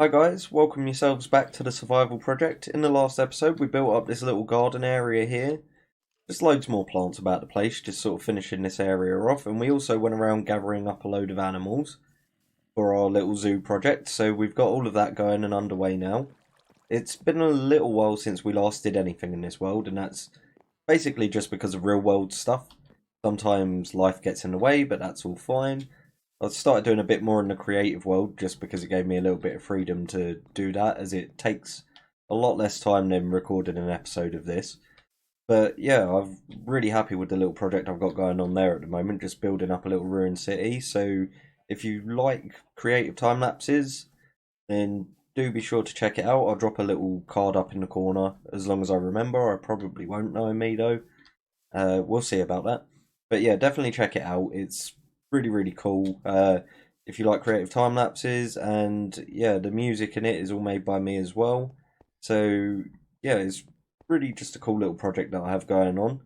Hi guys, welcome yourselves back to the survival project. In the last episode we built up this little garden area here. There's loads more plants about the place, just sort of finishing this area off, and we also went around gathering up a load of animals for our little zoo project, so we've got all of that going and underway now. It's been a little while since we last did anything in this world, and that's basically just because of real world stuff. Sometimes life gets in the way, but that's all fine. I started doing a bit more in the creative world just because it gave me a little bit of freedom to do that, as it takes a lot less time than recording an episode of this. But yeah, I'm really happy with the little project I've got going on there at the moment, just building up a little ruined city. So if you like creative time lapses, then do be sure to check it out. I'll drop a little card up in the corner as long as I remember. I probably won't, knowing me though. We'll see about that. But yeah, definitely check it out. It's really cool. If you like creative time lapses, and yeah, the music in it is all made by me as well. So yeah, it's really just a cool little project that I have going on.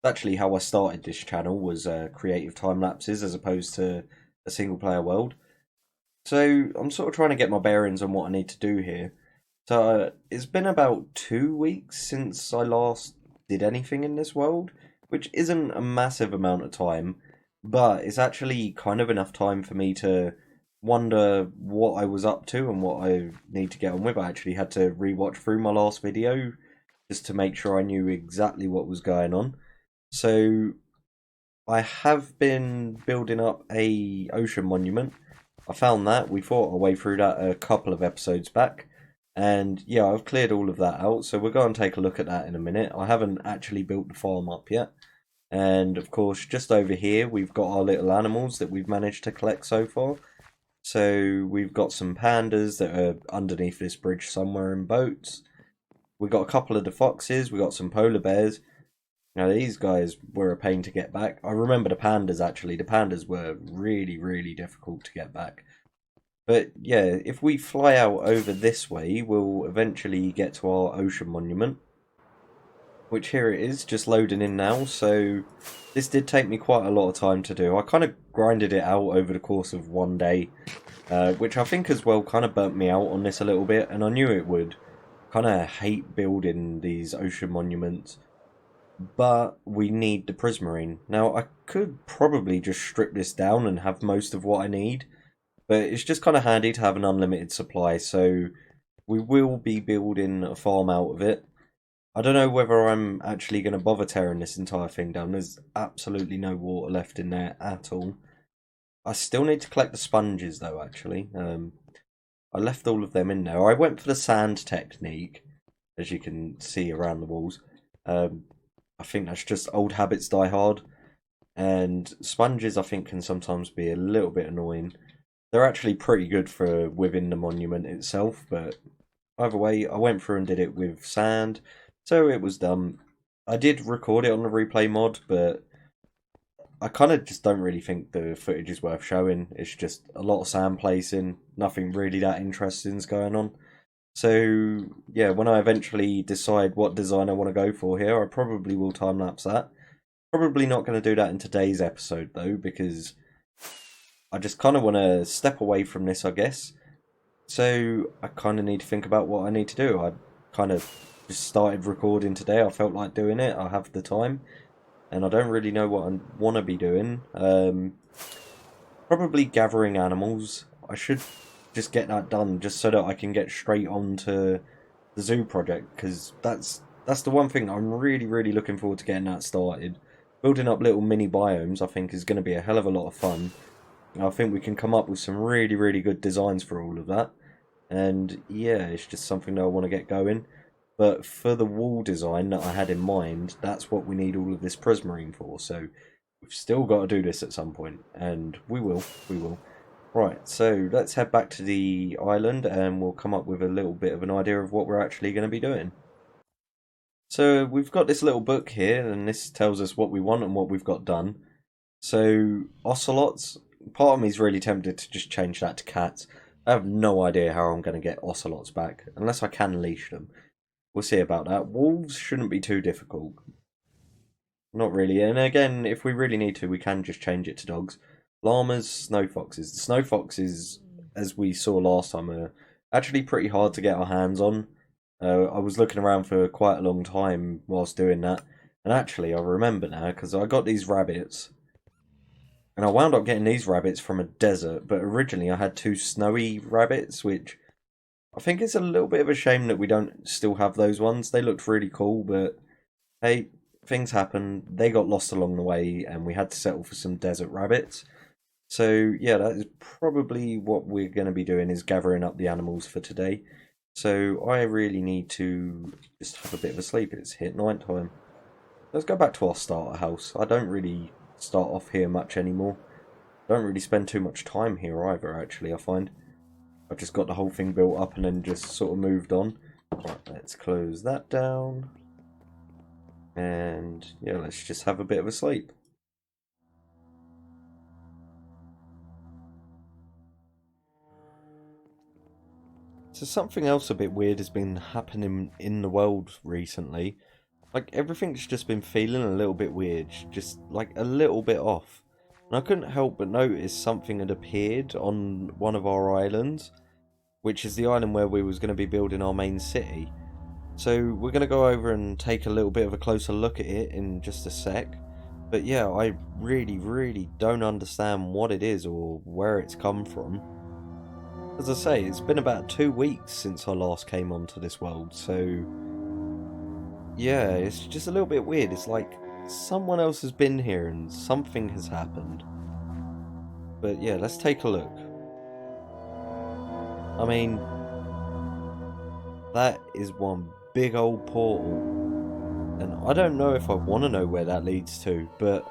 Actually, how I started this channel was creative time lapses as opposed to a single player world. So I'm sort of trying to get my bearings on what I need to do here. So it's been about 2 weeks since I last did anything in this world, which isn't a massive amount of time, but it's actually kind of enough time for me to wonder what I was up to and what I need to get on with. I actually had to rewatch through my last video just to make sure I knew exactly what was going on. So I have been building up a ocean monument. I found that. We fought our way through that a couple of episodes back. And yeah, I've cleared all of that out. So we'll go and take a look at that in a minute. I haven't actually built the farm up yet. And of course, just over here, we've got our little animals that we've managed to collect so far. So we've got some pandas that are underneath this bridge somewhere in boats. We've got a couple of the foxes. We've got some polar bears. Now these guys were a pain to get back. I remember the pandas actually. The pandas were really difficult to get back. But yeah, if we fly out over this way, we'll eventually get to our ocean monument. Which here it is, just loading in now. So this did take me quite a lot of time to do. I kind of grinded it out over the course of one day. Which I think as well kind of burnt me out on this a little bit. And I knew it would. Kind of hate building these ocean monuments. But we need the prismarine. Now, I could probably just strip this down and have most of what I need, but it's just kind of handy to have an unlimited supply, so we will be building a farm out of it. I don't know whether I'm actually going to bother tearing this entire thing down. There's absolutely no water left in there at all. I still need to collect the sponges, though, actually. I left all of them in there. I went for the sand technique, as you can see around the walls. Um, I think that's just old habits die hard. And sponges, I think, can sometimes be a little bit annoying. They're actually pretty good for within the monument itself, but either way, I went through and did it with sand, so it was done. I did record it on the replay mod, but I kind of just don't really think the footage is worth showing. It's just a lot of sand placing, nothing really that interesting's going on. So yeah, when I eventually decide what design I want to go for here, I probably will time lapse that. Probably not going to do that in today's episode though, because I just kind of want to step away from this, I guess. So I kind of need to think about what I need to do. I kind of just started recording today. I felt like doing it. I have the time, and I don't really know what I want to be doing. Probably gathering animals. I should just get that done, just so that I can get straight on to the zoo project, because that's the one thing I'm really looking forward to getting that started. Building up little mini biomes, I think, is going to be a hell of a lot of fun. I think we can come up with some really good designs for all of that. And yeah, it's just something that I want to get going. But for the wall design that I had in mind, that's what we need all of this prismarine for. So we've still got to do this at some point, and we will. Right, so let's head back to the island and we'll come up with a little bit of an idea of what we're actually going to be doing. So we've got this little book here, and this tells us what we want and what we've got done. So ocelots, part of me is really tempted to just change that to cats. I have no idea how I'm going to get ocelots back, unless I can leash them. We'll see about that. Wolves shouldn't be too difficult. Not really. And again, if we really need to, we can just change it to dogs. Llamas, snow foxes. The snow foxes, as we saw last time, are Actually pretty hard to get our hands on. I was looking around for quite a long time whilst doing that. And actually, I remember now, because I got these rabbits. And I wound up getting these rabbits from a desert, but originally I had 2 snowy rabbits, which I think it's a little bit of a shame that we don't still have those ones. They looked really cool, but hey, things happen. They got lost along the way, and we had to settle for some desert rabbits. So yeah, that is probably what we're going to be doing, is gathering up the animals for today. So I really need to just have a bit of a sleep. It's hit night time. Let's go back to our starter house. I don't really start off here much anymore. Don't really spend too much time here either, actually, I find. I've just got the whole thing built up and then just sort of moved on. Right, let's close that down. And yeah, let's just have a bit of a sleep. So something else a bit weird has been happening in the world recently. Like, everything's just been feeling a little bit weird, just like a little bit off. And I couldn't help but notice something had appeared on one of our islands, which is the island where we was going to be building our main city. So we're going to go over and take a little bit of a closer look at it in just a sec. But yeah, I really don't understand what it is or where it's come from. As I say, it's been about 2 weeks since I last came onto this world, so yeah, it's just a little bit weird. It's like someone else has been here and something has happened. But yeah, let's take a look. I mean, that is one big old portal. And I don't know if I want to know where that leads to, but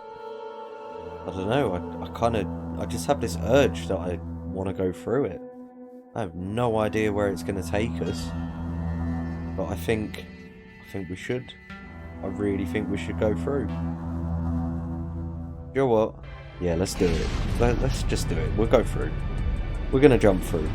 I don't know. I just have this urge that I want to go through it. I have no idea where it's going to take us. But I think we should. I really think we should go through. You know what? Yeah, let's do it. Let's just do it. We'll go through. We're gonna jump through.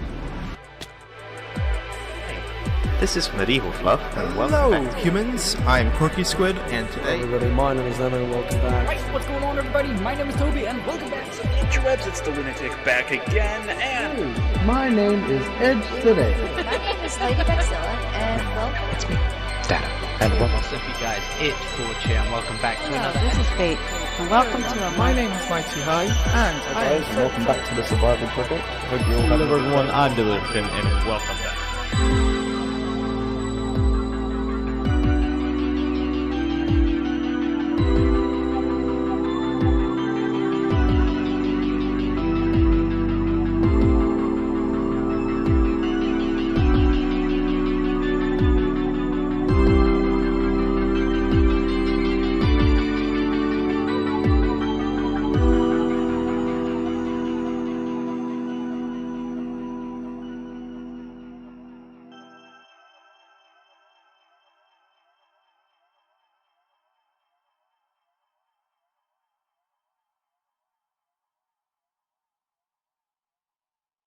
This is Medieval Fluff, and hello, humans. I'm Corky Squid, and today... Everybody, my name is Leonard, and welcome back. Right, what's going on, everybody? My name is Toby, and welcome back to the Interwebs. It's the Lunatic back again, and... Hey, my name is Edge today. My name is Lady Bexilla, and welcome. It's me, Dada. And what's up, you guys? It's 4Ch, and welcome back to another... This is Fate, and welcome to a... My name is Mighty High, and... Hey guys, welcome back to the Survival Project. Hope you all Hello everyone, I'm Deliverance, and welcome back.